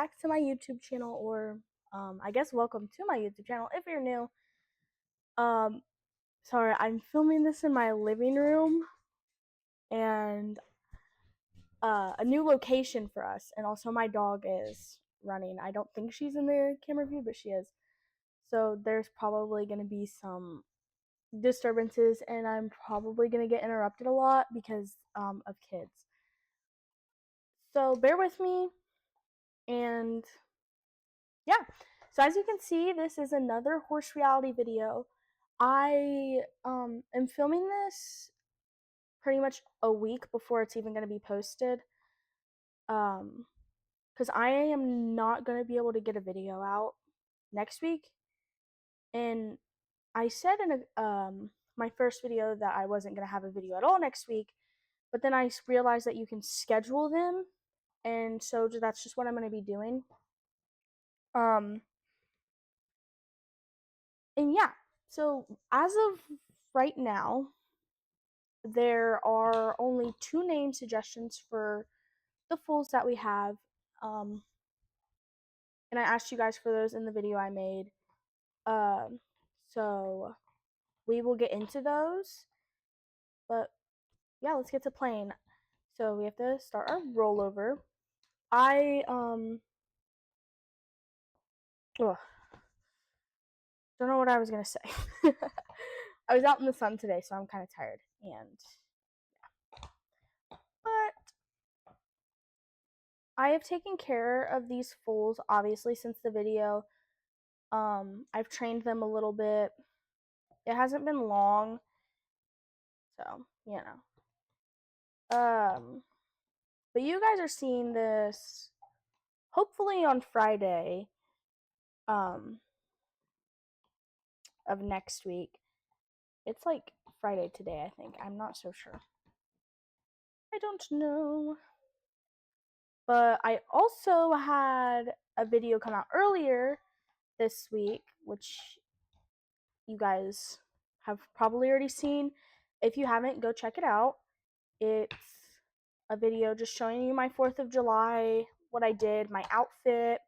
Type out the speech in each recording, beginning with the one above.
back to my YouTube channel, or I guess welcome to my YouTube channel if you're new. Um, Sorry, I'm filming this in my living room and a new location for us, and also my dog is running. I don't think she's in the camera view, but she is. So there's probably going to be some disturbances, and I'm probably going to get interrupted a lot because of kids. So bear with me, and yeah. So as you can see, this is another horse reality video. I am filming this pretty much a week before it's even going to be posted. Because I am not going to be able to get a video out next week. And I said in my first video that I wasn't going to have a video at all next week, but then I realized that you can schedule them, and so that's just what I'm going to be doing. Um, and yeah, so as of right now, there are only 2 name suggestions for the foals that we have. Um, and I asked you guys for those in the video I made. So we will get into those. But yeah, let's get to playing. So we have to start our rollover. I ugh, don't know what I was gonna say. I was out in the sun today, so I'm kind of tired. And but I have taken care of these foals obviously since the video. I've trained them a little bit. It hasn't been long, so you know. But you guys are seeing this hopefully on Friday, um, of next week. It's like Friday today, I think. I'm not so sure. I don't know. But I also had a video come out earlier this week, which you guys have probably already seen. If you haven't, go check it out. It's a video just showing you my 4th of July, what I did, my outfit.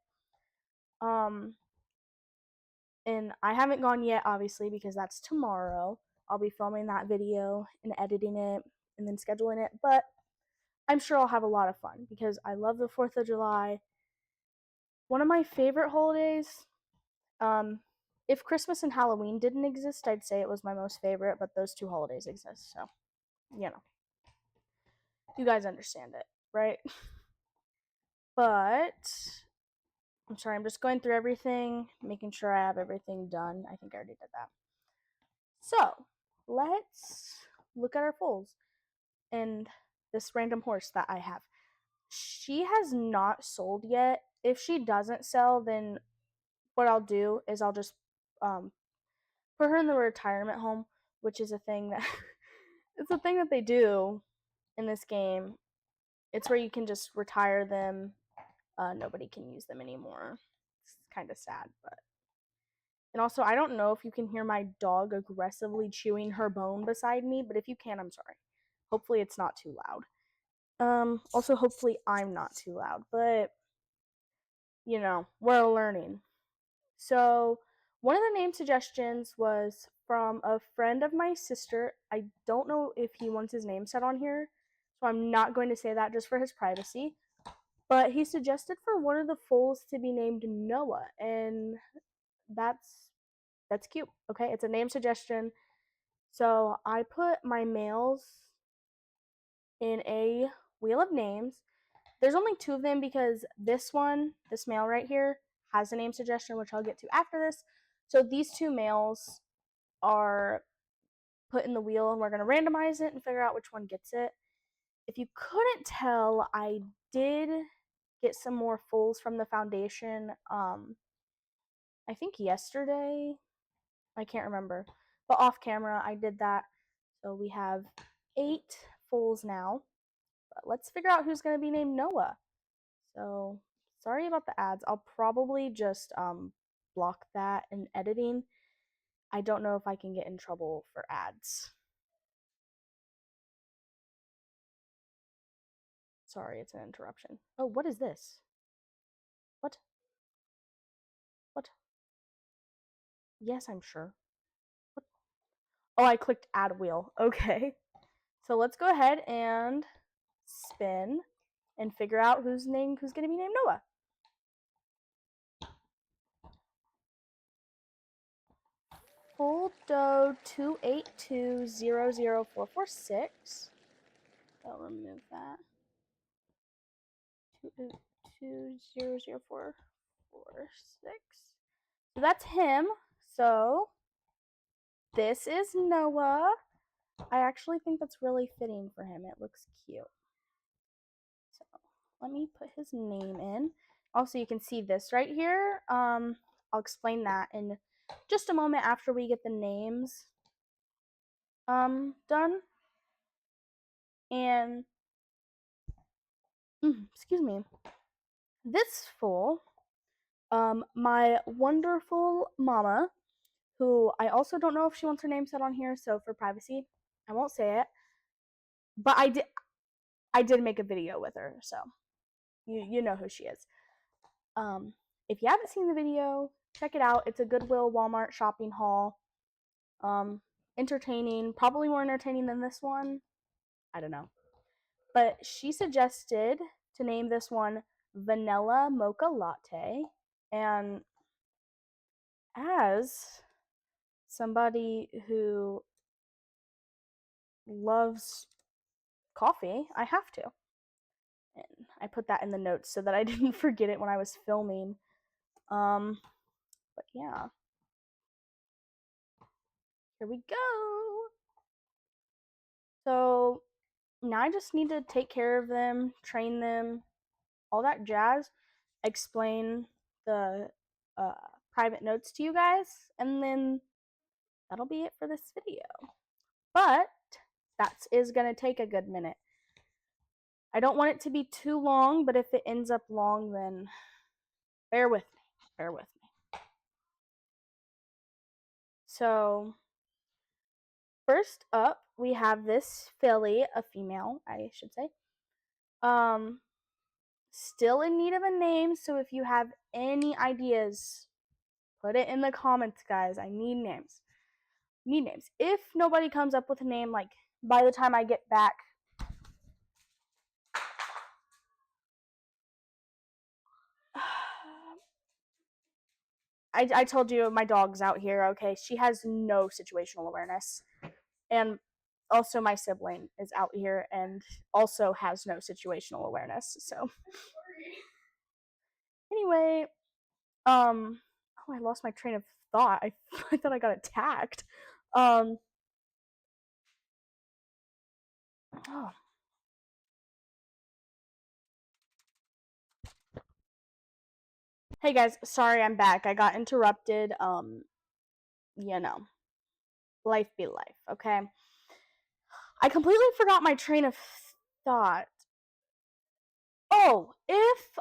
And I haven't gone yet, obviously, because that's tomorrow. I'll be filming that video and editing it and then scheduling it. But I'm sure I'll have a lot of fun because I love the 4th of July. One of my favorite holidays. Um, if Christmas and Halloween didn't exist, I'd say it was my most favorite, but those 2 holidays exist. So, you know, you guys understand it, right? But I'm sorry, I'm just going through everything, making sure I have everything done. I think I already did that. So, let's look at our foals and this random horse that I have. She has not sold yet. If she doesn't sell, then what I'll do is I'll just put her in the retirement home, which is a thing that it's a thing that they do in this game. It's where you can just retire them. Nobody can use them anymore. It's kind of sad, but and also I don't know if you can hear my dog aggressively chewing her bone beside me, but if you can, I'm sorry. Hopefully it's not too loud. Also hopefully I'm not too loud, but you know, we're learning. So, one of the name suggestions was from a friend of my sister. I don't know if he wants his name said on here, so I'm not going to say that just for his privacy. But he suggested for one of the foals to be named Noah, and that's cute. Okay, it's a name suggestion. So I put my males in a wheel of names. There's only 2 of them because this male right here, has a name suggestion, which I'll get to after this. So these 2 males are put in the wheel, and we're going to randomize it and figure out which one gets it. If you couldn't tell, I did get some more foals from the foundation. I think yesterday. I can't remember. But off camera, I did that. So we have 8 foals now. But let's figure out who's going to be named Noah. So sorry about the ads. I'll probably just block that in editing. I don't know if I can get in trouble for ads. Sorry, it's an interruption. Oh, what is this? What? What? Yes, I'm sure. What? Oh, I clicked add wheel. Okay. So let's go ahead and spin and figure out who's going to be named Noah. Full dough 282000446. I'll remove that. 282000446. So that's him. So this is Noah. I actually think that's really fitting for him. It looks cute. So let me put his name in. Also, you can see this right here. I'll explain that in just a moment after we get the names done. And excuse me. This fool, my wonderful mama, who I also don't know if she wants her name said on here, so for privacy, I won't say it. But I did make a video with her, so you know who she is. If you haven't seen the video, check it out. It's a Goodwill Walmart shopping haul. Entertaining, probably more entertaining than this one. I don't know. But she suggested to name this one Vanilla Mocha Latte. And as somebody who loves coffee, I have to. And I put that in the notes so that I didn't forget it when I was filming. But yeah. Here we go. So now I just need to take care of them, train them, all that jazz, explain the private notes to you guys, and then that'll be it for this video. But that is going to take a good minute. I don't want it to be too long, but if it ends up long, then bear with me. Bear with me. So first up, we have this filly, a female, I should say. Still in need of a name, so if you have any ideas, put it in the comments, guys. I need names. If nobody comes up with a name, like by the time I get back, I told you my dog's out here, okay? She has no situational awareness. And also my sibling is out here and also has no situational awareness. So anyway, oh, I lost my train of thought. I thought I got attacked. Oh. Hey guys, sorry I'm back. I got interrupted. You know, life be life, okay? I completely forgot my train of thought. Oh, if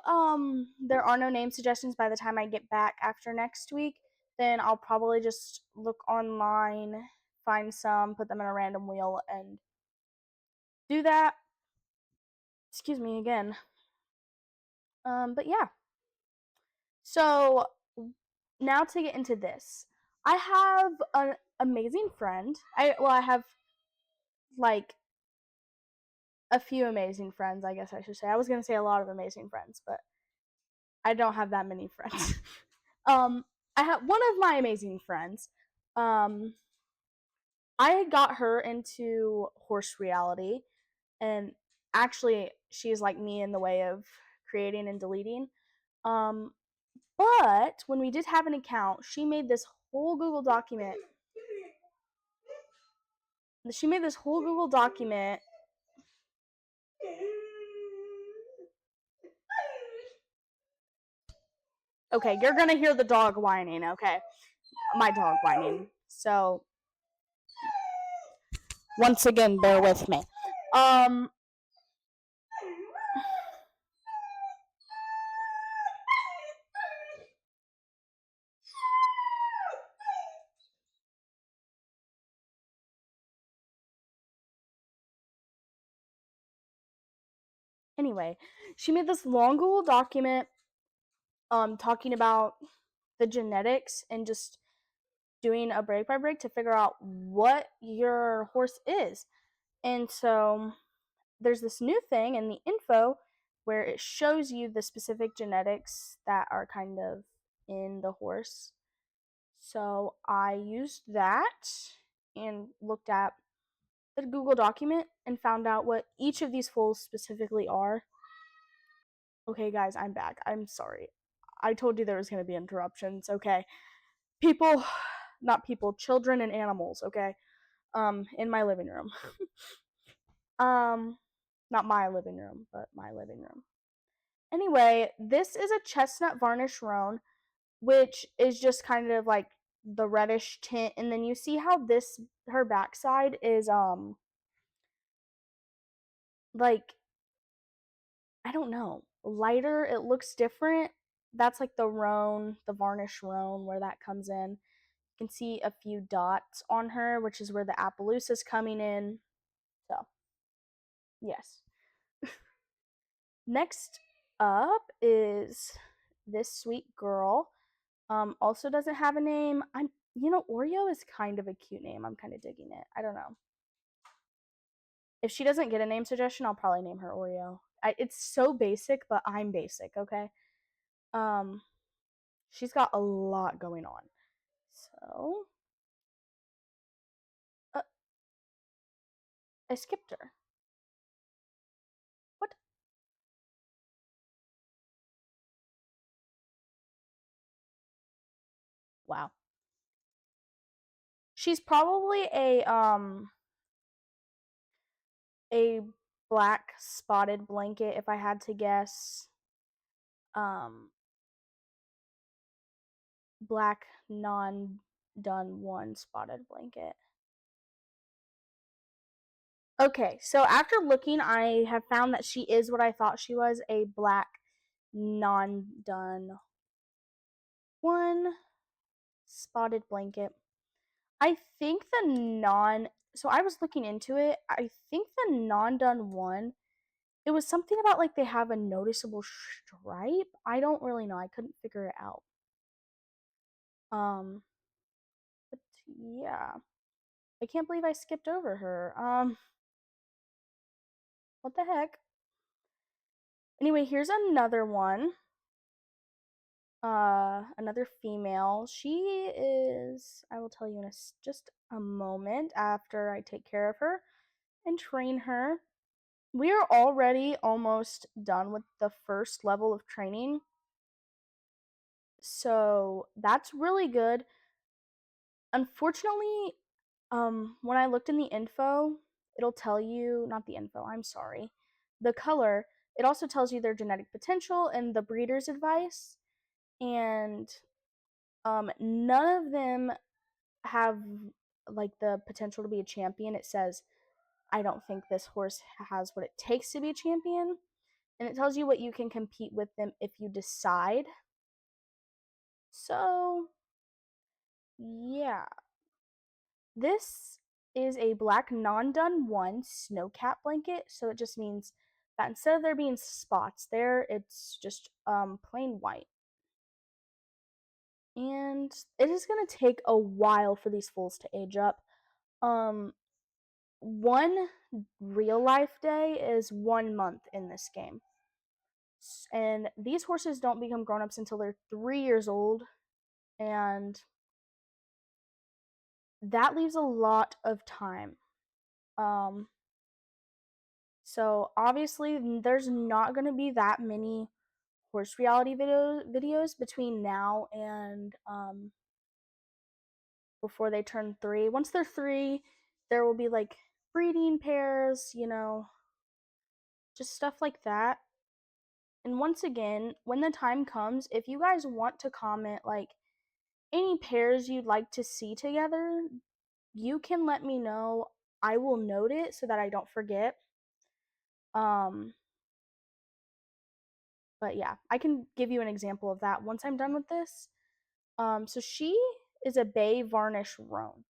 there are no name suggestions by the time I get back after next week, then I'll probably just look online, find some, put them in a random wheel, and do that. Excuse me again. But yeah. So now to get into this, I have an amazing friend. I have like a few amazing friends, I guess I should say. I was gonna say a lot of amazing friends, but I don't have that many friends. I have one of my amazing friends. I got her into horse reality, and actually, she's like me in the way of creating and deleting. Um, but when we did have an account, she made this whole Google document. She made this whole Google document. Okay, you're gonna hear the dog whining, okay? My dog whining. So, once again, bear with me. Anyway, she made this long Google document talking about the genetics and just doing a break by break to figure out what your horse is. And so there's this new thing in the info where it shows you the specific genetics that are kind of in the horse. So I used that and looked at the Google document and found out what each of these foals specifically are. Okay, guys, I'm back. I'm sorry. I told you there was going to be interruptions. Okay. People, not people, children and animals, okay? In my living room. um Not my living room, but my living room. Anyway, this is a chestnut varnish roan, which is just kind of like the reddish tint, and then you see how this her backside is like, I don't know, lighter. It looks different. That's like the roan, the varnish roan, where that comes in. You can see a few dots on her, which is where the Appaloosa is coming in. So, yes. Next up is this sweet girl. Also doesn't have a name. Oreo is kind of a cute name. I'm kind of digging it. I don't know. If she doesn't get a name suggestion, I'll probably name her Oreo. It's so basic, but I'm basic, okay? Um, she's got a lot going on. So, uh, I skipped her. What? Wow. She's probably a black spotted blanket if I had to guess. Um, Black non-done one spotted blanket. Okay, so after looking, I have found that she is what I thought she was, a black non-done one spotted blanket. I think the non so I was looking into it. I think the non-done one, it was something about like they have a noticeable stripe. I don't really know. I couldn't figure it out. Um, but yeah. I can't believe I skipped over her. What the heck? Anyway, here's another one. Another female. She is, I will tell you in just a moment after I take care of her and train her. We are already almost done with the first level of training. So that's really good. Unfortunately, when I looked in the info, it'll tell you, not the info, I'm sorry, the color. It also tells you their genetic potential and the breeder's advice. And none of them have like the potential to be a champion. It says, I don't think this horse has what it takes to be a champion. And it tells you what you can compete with them if you decide. So, yeah. This is a black non-done one snowcat blanket. So it just means that instead of there being spots there, it's just plain white. And it is going to take a while for these foals to age up. One real life day is 1 month in this game. And these horses don't become grown-ups until they're 3 years old. And that leaves a lot of time. So obviously there's not going to be that many horse reality videos between now and before they turn 3. Once they're 3, there will be like breeding pairs, just stuff like that. And once again, when the time comes, if you guys want to comment like any pairs you'd like to see together, you can let me know. I will note it so that I don't forget. Um but yeah, I can give you an example of that once I'm done with this. So she is a bay varnish roan.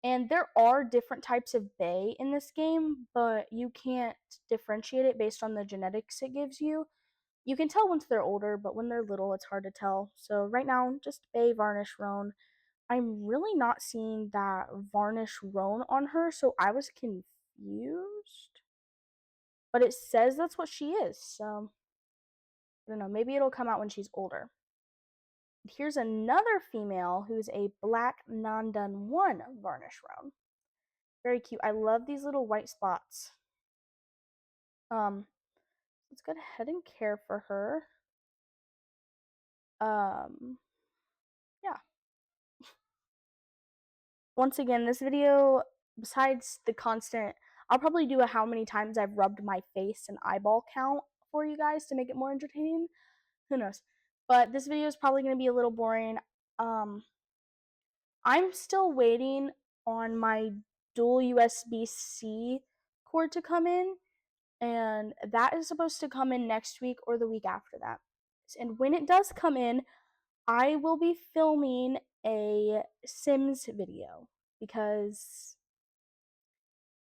And there are different types of bay in this game, but you can't differentiate it based on the genetics it gives you. You can tell once they're older, but when they're little, it's hard to tell. So right now, just bay varnish roan. I'm really not seeing that varnish roan on her, so I was confused. But it says that's what she is, so I don't know. Maybe it'll come out when she's older. Here's another female who's a black non-done 1 varnish roan. Very cute. I love these little white spots. Let's go ahead and care for her. Yeah. Once again, this video, besides the constant, I'll probably do a how many times I've rubbed my face and eyeball count for you guys to make it more entertaining. Who knows? But this video is probably going to be a little boring. I'm still waiting on my dual USB-C cord to come in, and that is supposed to come in next week or the week after that. And when it does come in, I will be filming a Sims video because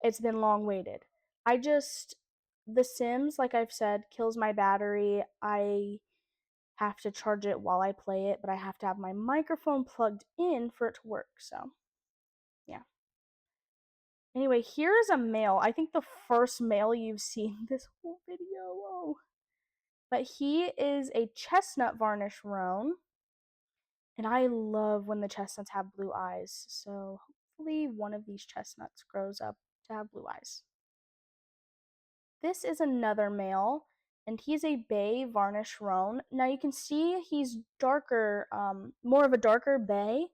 it's been long waited. The Sims, like I've said, kills my battery. I have to charge it while I play it, but I have to have my microphone plugged in for it to work. So, yeah. Anyway, here's a male. I think the first male you've seen this whole video. Oh. But he is a chestnut varnish roan. And I love when the chestnuts have blue eyes. So hopefully one of these chestnuts grows up to have blue eyes. This is another male, and he's a bay varnish roan. Now you can see he's darker, more of a darker bay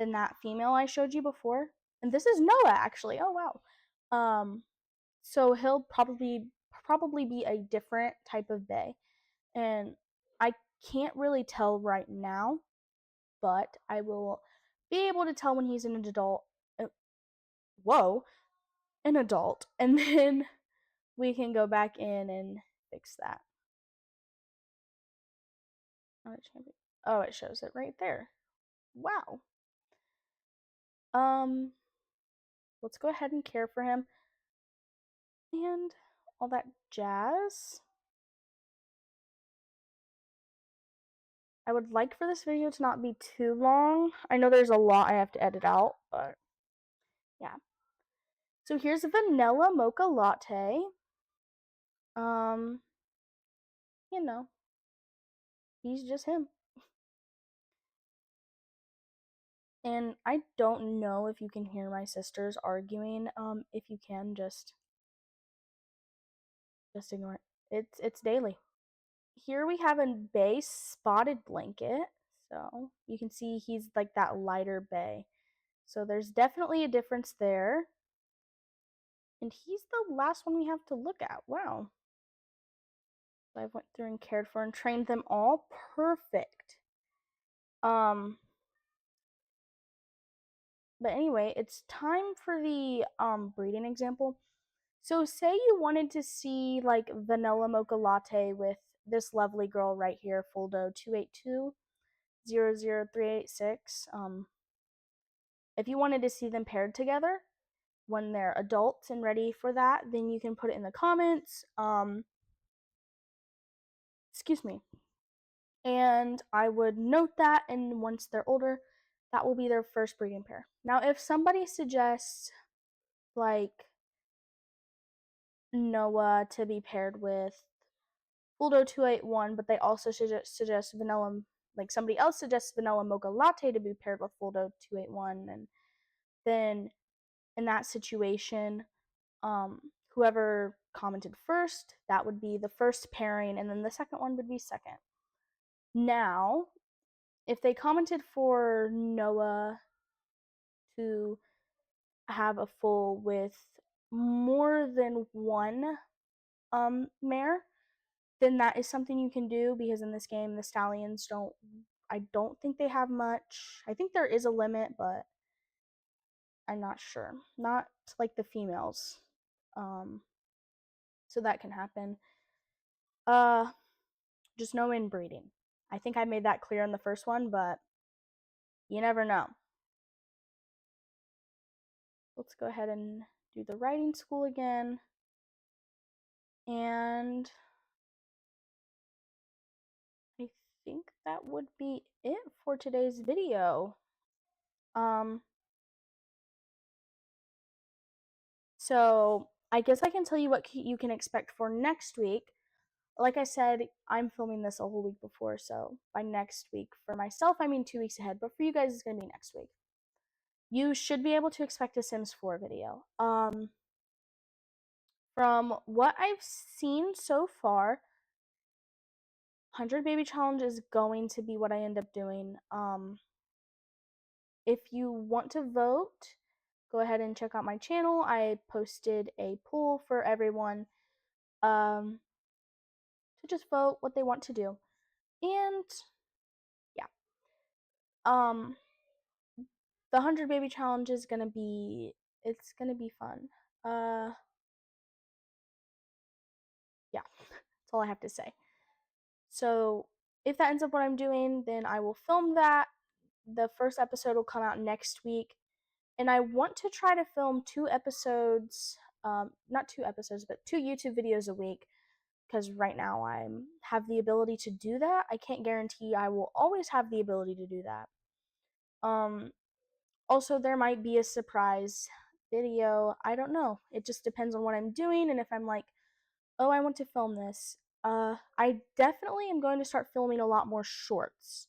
than that female I showed you before. And this is Noah, actually. Oh wow. So he'll probably be a different type of bay, and I can't really tell right now, but I will be able to tell when he's an adult. Whoa, an adult, and then we can go back in and fix that. Oh, it shows it right there. Wow. Let's go ahead and care for him and all that jazz. I would like for this video to not be too long. I know there's a lot I have to edit out, but yeah. So here's a vanilla mocha latte. Um, you know, he's just him. And I don't know if you can hear my sisters arguing. If you can, just ignore it. It's daily. Here we have a bay spotted blanket. So you can see he's like that lighter bay. So there's definitely a difference there. And he's the last one we have to look at. Wow. I went through and cared for and trained them all perfect. But anyway, it's time for the breeding example. So say you wanted to see like vanilla mocha latte with this lovely girl right here, Fuldo 282-00386. If you wanted to see them paired together when they're adults and ready for that, then you can put it in the comments. Excuse me. And I would note that, and once they're older, that will be their first breeding pair. Now, if somebody suggests like Noah to be paired with Fuldo 281, but they also suggest vanilla, like somebody else suggests vanilla mocha latte to be paired with Fuldo 281, and then in that situation, whoever commented first, that would be the first pairing, and then the second one would be second. Now, if they commented for Noah to have a full with more than one mare, then that is something you can do, because in this game the stallions I don't think they have much. I think there is a limit, but I'm not sure. Not like the females. So that can happen. Just no inbreeding. I think I made that clear in the first one, but you never know. Let's go ahead and do the riding school again. And think that would be it for today's video. So I guess I can tell you what you can expect for next week. Like I said, I'm filming this a whole week before, so by next week, for myself, I mean 2 weeks ahead, but for you guys, it's going to be next week. You should be able to expect a Sims 4 video. From what I've seen so far, 100 Baby Challenge is going to be what I end up doing. If you want to vote, go ahead and check out my channel. I posted a poll for everyone to just vote what they want to do. And yeah. The 100 Baby Challenge is going to be fun. Yeah. That's all I have to say. So, if that ends up what I'm doing, then I will film that. The first episode will come out next week. And I want to try to film 2 episodes, not 2 episodes, but 2 YouTube videos a week, because right now I have the ability to do that. I can't guarantee I will always have the ability to do that. Also, there might be a surprise video. I don't know. It just depends on what I'm doing, and if I'm like, oh, I want to film this. I definitely am going to start filming a lot more shorts.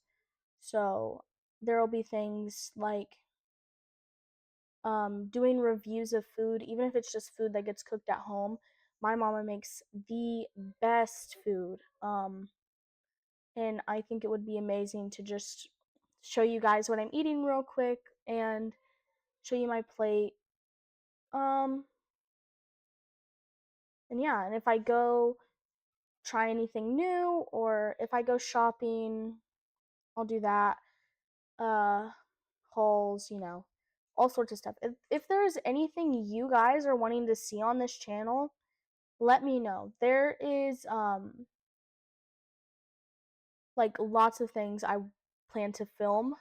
So there will be things like doing reviews of food, even if it's just food that gets cooked at home. My mama makes the best food. And I think it would be amazing to just show you guys what I'm eating real quick and show you my plate. And yeah, and if I go try anything new or if I go shopping, I'll do that. Hauls, all sorts of stuff. If there's anything you guys are wanting to see on this channel, let me know. There is like lots of things I plan to film.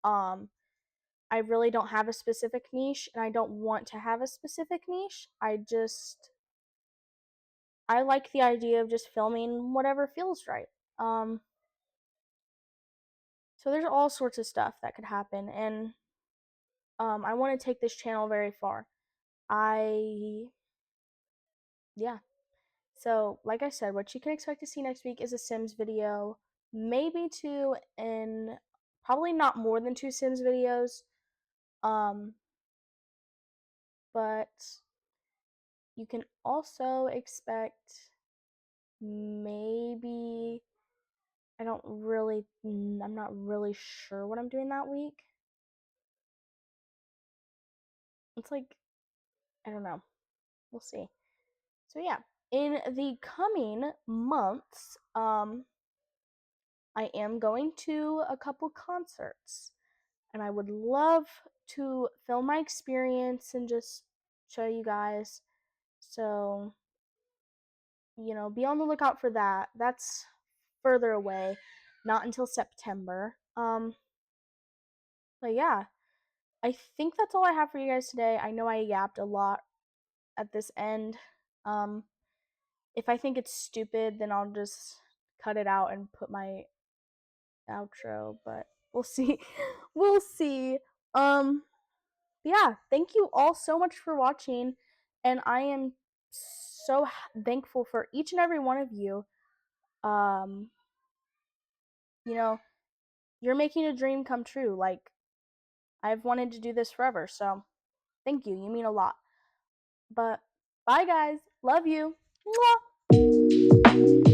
I really don't have a specific niche and I don't want to have a specific niche. I like the idea of just filming whatever feels right. So there's all sorts of stuff that could happen, and I want to take this channel very far. Yeah. So, like I said, what you can expect to see next week is a Sims video, maybe 2, and probably not more than 2 Sims videos. But you can also expect maybe I'm not really sure what I'm doing that week. It's like, I don't know. We'll see. So yeah, in the coming months, I am going to a couple concerts, and I would love to film my experience and just show you guys. So, be on the lookout for that. That's further away, not until September. But yeah, I think that's all I have for you guys today. I know I yapped a lot at this end. If I think it's stupid, then I'll just cut it out and put my outro, but we'll see. We'll see. Yeah, thank you all so much for watching, and I am so thankful for each and every one of you. Um, you're making a dream come true. Like, I've wanted to do this forever, so thank you. You mean a lot. But bye, guys. Love you. Mwah!